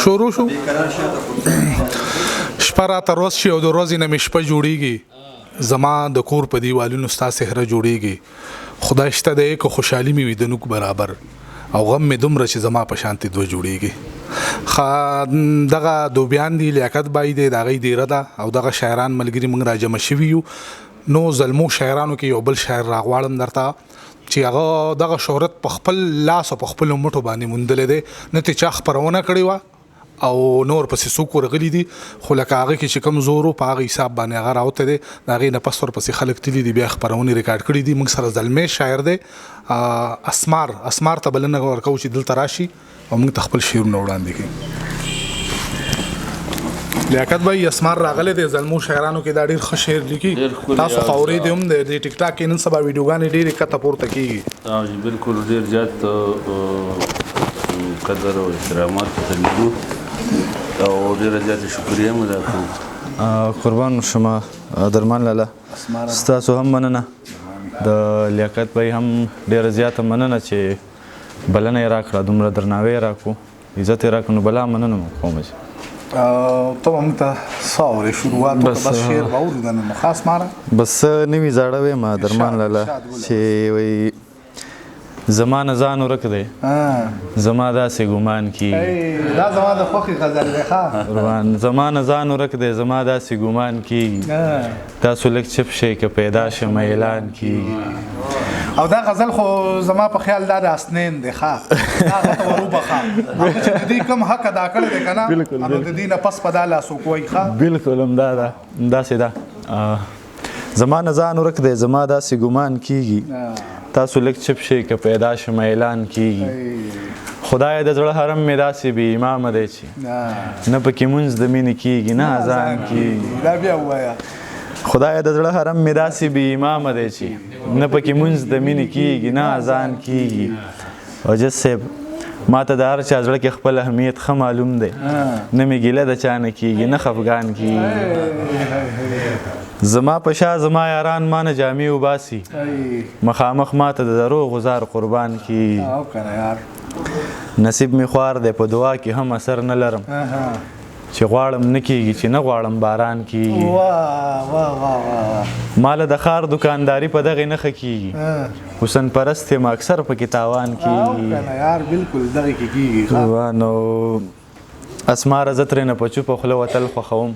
شروع شو شپه راته ورځ شي او د ورځې نه مې شپه جوړیږي زما د کور په دیوالونو ستا سهره جوړیږي خدای شته دی که خوشحالي مې وي د نوک برابر او غم مې دومره چې زما په شانتې دوه جوړیږي دغه دوبیان دي لیاقت بای دی د هغې دیره ده او دغه شاعران ملګري موږ راجمع شوي یو نو زلمو شاعرانو کې یو بل شاعر راغواړم درته چې هغه دغه شهرت په خپل لاس او په خپلو مټو باندې موندلی دی نه ترې چا خپرونه کړې وه او نور پسې څوک ورغلي دي خو لکه هغه کې چې کوم زور و په هغه حساب باندې هغه راوتی دی د هغې نه پس ورپسې خلک تلي دي بیا خپرونې ریکارډ کړي دي موږ سره زلمی شاعر دی اسمار ته بلنه ورکوو چې دلته راشي او موږ ته خپل شعرونه وړاندې کړي لیاقت بھائی اسمار راغلی دی زلمو شاعرانو کې دا ډېر ښه شعر لیکي تاسو خو اورېدی هم دی د ټیک ټاک کې نن سبا ویډیوګانې ډېرې کته پورته کېږي بالکل ډېر زیات قدر او احترامات ته لرو او ډېره زیاته شکریه مو ادا کوو قربان شما درمان لاله ستاسو هم مننه د لیاقت بھائی هم ډېره زیاته مننه چې بلنه یې راکړه دومره درناوی یې راکړو عزت یې راکړو نو بلا مننه مو کوم ته موږ ته څه اورې شروعات ته بس شعر به اورو د نن خاص ماره بس نوي زاړه ویم درمان لاله چې وایي زما نه ځان ورک دی زما داسې ګمان کېږي دا زما د خوښې غزل دی ښه قربان زما نه ځان ورک دی زما داسې ګمان کېږي تاسو لږ چپ شئ که پیدا شم اعلان کېږي او دا غزل خو زما په خیال دا د اسنین دی ښه دا هغه وروبخه هغه چې د دې کوم حق ادا کړی دی که نه نو د دې نه پس په دا لاسو کوی ښه بلکل همدا ده همداسې ده زما نه ځان ورک دی زما داسې ګمان کېږي تاسو لږ چپ شئ که پیدا شم اعلان کېږي خدای د زړه حرم مې داسې بې امامه دی چې نه پکې مونځ د مینې کېږي نه اذان کېږي دا بیا ووایه خدای د زړه حرم مې داسې بې امامه دی چې نه پکې مونځ د مینې کېږي نه اذان کېږي وجد صاحب ما ته د هر چا زړه کې خپل اهمیت ښه معلوم دی نه مې ګیله د چا نه کېږي نه خفګان کېږي زما په شا زما یاران ما نه جامې وباسي مخامخ ما ته د درو غزار قربان کېږي نصیب مې خوار دی په دعا کې هم اثر نه لرم چې غواړم نه کېږي چې نه غواړم باران کېږي ما له د ښار دکانداري په دغې نښه کېږي حسن پرست یم اکثر پکې تاوان کېږي نو اسماره زه ترېنه په چوپه خوله وتل خوښوم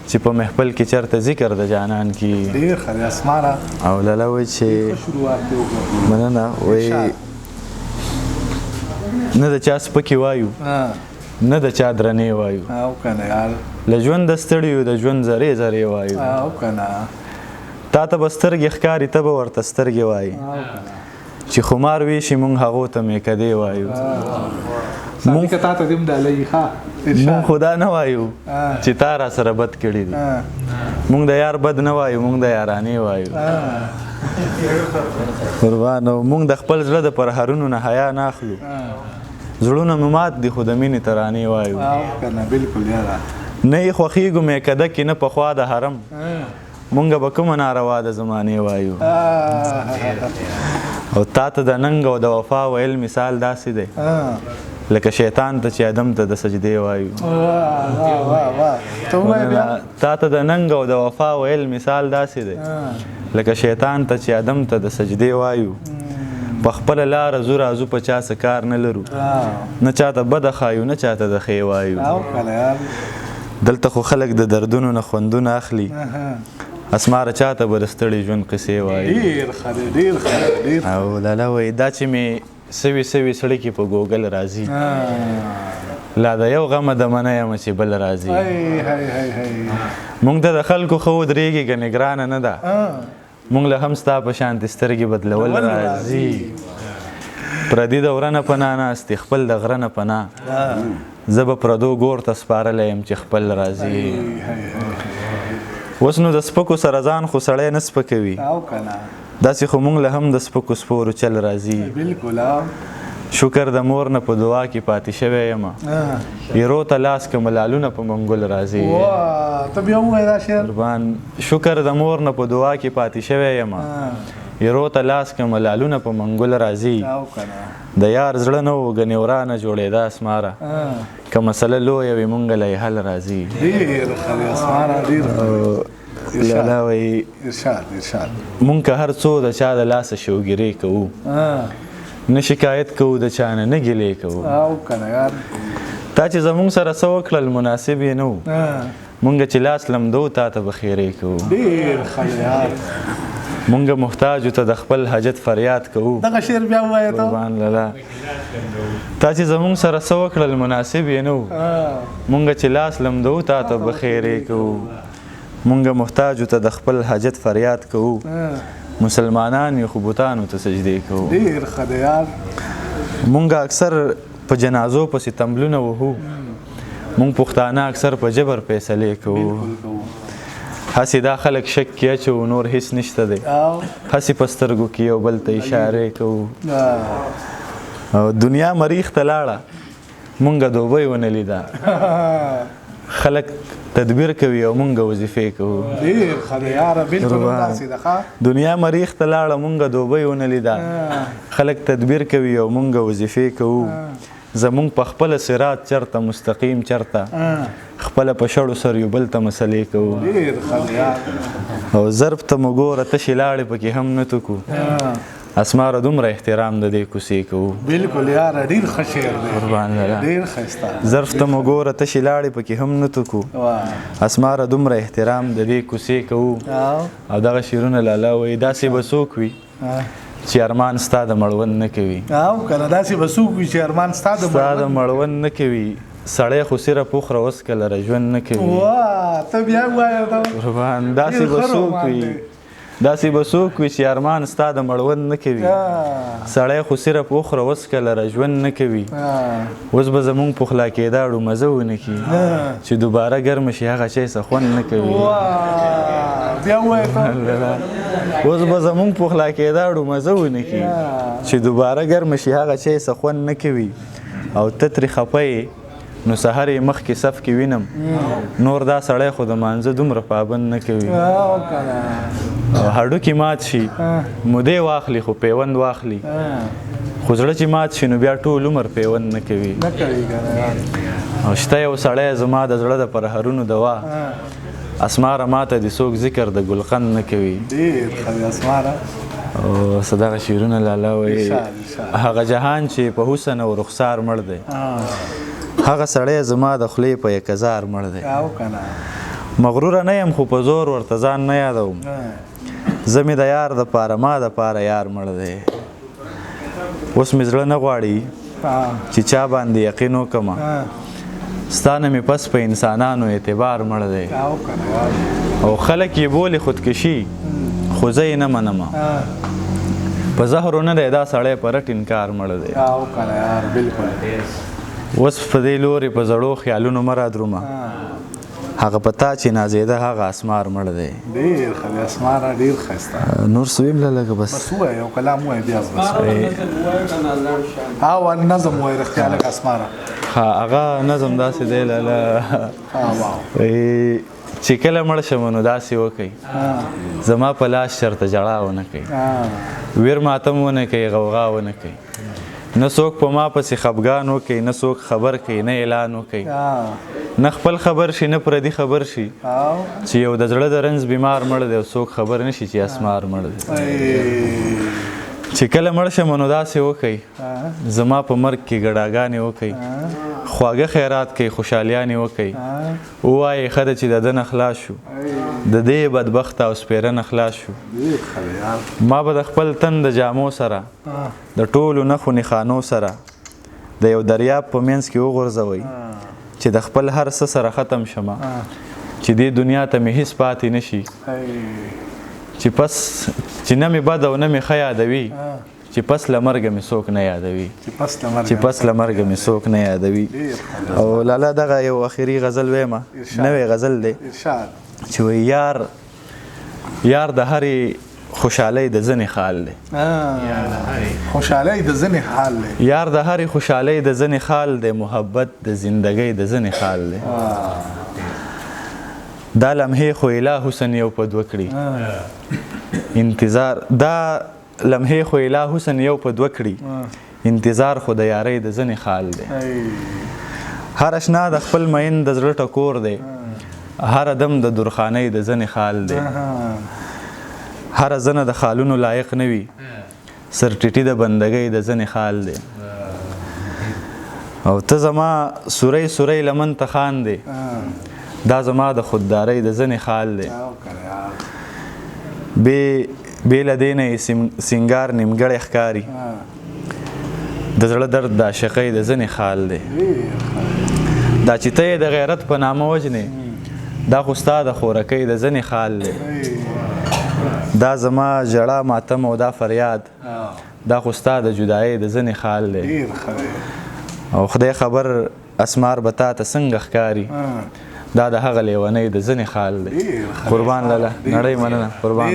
چې په محفل کې چېرته ذکر د جانان کېږي او لاله وایي چې مننه وایي نه د چا سپکې وایو نه د چا درنې وایو له ژونده ستړي یو د ژوند ذرې ذرې وایو تا ته به سترګې ښکاري ته به ورته سترګې وایي چې خمار ویشي مونږ هغو ته میکدې وایو مونږ خو دا نه وایو چې تا را سره بد کړي دي مونږ د یار بد نه وایو مونږ د یارانې وایو قربانو مونږ د خپل زړه د پرهرونو نه حیا نه اخلو زړونه مو مات دي خو د مینې ترانې وایو نه یې خوښېږو میکده کې نه پخوا د حرم مونږ به کومه ناروا د زمانې وایو او تا ته د ننګ او د وفا ویل مثال داسې دی لکه شیطان ته چې ادم ته د سجدې وایو تا ته د ننګ او د وفا ویل مثال داسې دی لکه شیطان ته چې ادم ته د سجدې وایو په خپله لاره ځو راځو په چا څه کار نه لرو نه چاته بده ښایو نه چاته د ښې وایو دلته خو خلک د دردونو نه خوندونه اخلي اسماره چاته به د ستړي ژوند قصې وایي او لاله وایي دا چې مې سوي سړکې په ګوګل راځي لا د یو غمه د منه یم چې بل راځي مونږ ته د خلکو ښه ودرېږي ګنې ګرانه نه ده مونږ له هم ستا په شانتې سترګې بدلول راځي پردي د وره نه پناه ناستې خپل د غره نه پناه زه به پردو ګور ته سپارلی یم چې خپل راځي اوس نو د سپکو سره ځان خو سړی نه سپکوي داسې خو مونږ له هم د سپکو سپورو چل راځي شکر د مور نه په دعا کې پاتې شوی یم ایرو ته لاس که ملالونه په منګل راځي شکر د مور نه په دعا کې پاتې شوی یم یرو ته لاس که ملالونه په منګل راځي د یار زړه نه و ګنې ورانه جوړېده اسماره که مسله لویه وي مونږ له یې حل راځي لالا وایي مونږ که هر څو د چا د لاسه شوګیرې کوو نه شکایت کوو د چا نه نه ګیلې کوو تا چې زمونږ سره څه وکړل مناسب یې نه و مونږ چې لاس لمدو تا ته به خیرې کوو مونږ محتاجو ته د خپل حاجت فریاد کوو قربان لالا تا چې زمونږ سره څه وکړل مناسب یې نه و مونږ چې لاس لمدو تا ته به خیرې کوو مونږ محتاجو ته د خپل حاجت فریاد کوو مسلمانان یو خو بوتانو ته سجدې کوو مونږ اکثر په جنازو پسې تمبلونه وهو مونږ پښتانه اکثر په جبر فیصلې کوو هسې دا خلک شک کې اچوو نور هیڅ نشته دی هسې په سترګو کې یو بل ته اشارې کوو او دنیا مریخ ته لاړه مونږ دوبۍ ونه لیده خلک تدبیر کوي او مونږ وظیفې کوو دنیا مریخ ته لاړه مونږ دوبۍ ونه لیده خلک تدبیر کوي او مونږ وظیفې کوو زمونږ په خپله صراط چرته مستقیم چرته خپله په شړو سر یو بل ته مسلې کوو او ضرب ته مو ګوره تشې لاړې پکې هم نه تکو اسماره دومره احترام د دې کوڅې کوو قربان لالا ظرف ته مو ګوره تشې لاړې پکې هم نه تکو اسماره دومره احترام د دې کوڅې کوو او دغه شعرونه لالا وایي داسې به څوک وي چې ارمان ستا د مړوند نه کوي ستا د مړوند نه کوي سړی خو سیره پوخره اوس کله را ژوند نه کوي قربان داسې به څوک وي چې ارمان ستا د مړوند نه کوي سړی خو سیره پوخره اوس کله را ژوند نه کوي اوس به زمونږ پخلا کېدا اړو مزه ونه کي چې دوباره ګرمه شي هغه شی څه خوند نه کوي اوس به زمونږ پخلا کېدا اړو مزه ونه کي چې دوباره ګرمه شي هغه شی څه خوند نه کوي او ته ترې خفه نو سحر یې مخکې صف کې وینم نور دا سړی خو د مانځه دومره پابند نه کوي هډوکي مات شي مودې واخلي خو پیوند واخلي خو زړه چې مات شي نو بیا ټول عمر پیوند نه کوي او شته یو سړی زما د زړه د پرهرونو دوا اسماره ماته د څوک ذکر د ګلقند نه کوي او صدقه شیرونه لالا وایي هغه جهان چې په حسن او رخسار مړ دی هغه سړی زما د خولې په یک هزار مړ دی مغروره نه یم خو په زور ورته ځان نه یادوم زه مې د یار دپاره ما دپاره یار مړ دی اوس مې زړه نه غواړي چې چا باندې یقین وکړمه ستا نه مې پس په انسانانو اعتبار مړ دی او خلک یې بولي خودکشي خو زه یې نه منمه په زهرو نه دی دا سړی په رټ انکار مړ دی اوس په دې لورې په زړو خیالونو مه رادرومه هغه په تا چې نازېده هغه اسمار مړ دی نور سویم لږه بس هغه نظم داسې دی لالا چې کله مړ شم نو داسې وکئ زما په لاس چرته ژړا ونه کوي ویر ماتم ونه کوي غوغا ونه کوي نه څوک په ما پسې خفګان وکړي نه څوک خبر کوي نه اعلان وکړي نه خپل خبر شي نه پردي خبر شي چې یو د زړه د رنځ بیمار مړ دی او څوک خبر نه شي چې اسمار مړ دی چې کله مړ شم نو داسې وکئ زما په مرګ کې ګډاګانې وکئ خواږه خیرات کوي خوشحالیانې وکئ ووایئ ښه ده چې د ده نه خلاص شو د دې بدبخت او سپیره نه خلاص شو ما به د خپل تن د جامو سره د ټولو نښو نښانو سره د یو دریاب په منځ کې وغورځوئ چې د خپل هر څه سره ختم شمه چې دې دنیا ته مې هیڅ پاتې نشي چې پس چې نه مې بد او نه مې ښه یادوي چې پس له مرګه مې څوک نه یادوي چې پس له مرګه مې څوک نه یادوي او لالا دغه یو اخري غزل ویمه نوی غزل دی چې وایي یار د هرې خوشحالۍ د ځنې خال دی یار د هرې خوشحالۍ د ځنې خال دی محبت د زندګۍ د ځنې خال دی دا لمحې خو اله حسن یو په دوه کړي انتظار دا لمحې خو اله حسن یو په دوه کړي انتظار خو د یارۍ د ځنې خال دی هر اشنا د خپل مین د زړه ټکور دی هر دم د درخانۍ د ځنې خال دی هر زنه د خالونو لایق نه وي سرټیټي د بندګۍ د ځنې خال دی او ته زما سوری سوری لمن ته خان دی دا زما د خوددارۍ د ځنې خال دی بې له دې نه یې سینګار نیمګړی ښکاري د زړه درد د عاشقۍ د ځنې خال دی دا چې ته یې د غیرت په نامه وژنې دا خو ستا د خورکۍ د ځنې خال دی دا زما ژړا ماتم او دا فریاد دا خو ستا د جدایۍ د ځنې خال دی او خدای خبر اسمار به تا ته څنګه ښکاري دا د هغه لیونۍ د ځنې خال دی قربان لاله نړۍ مننه قربان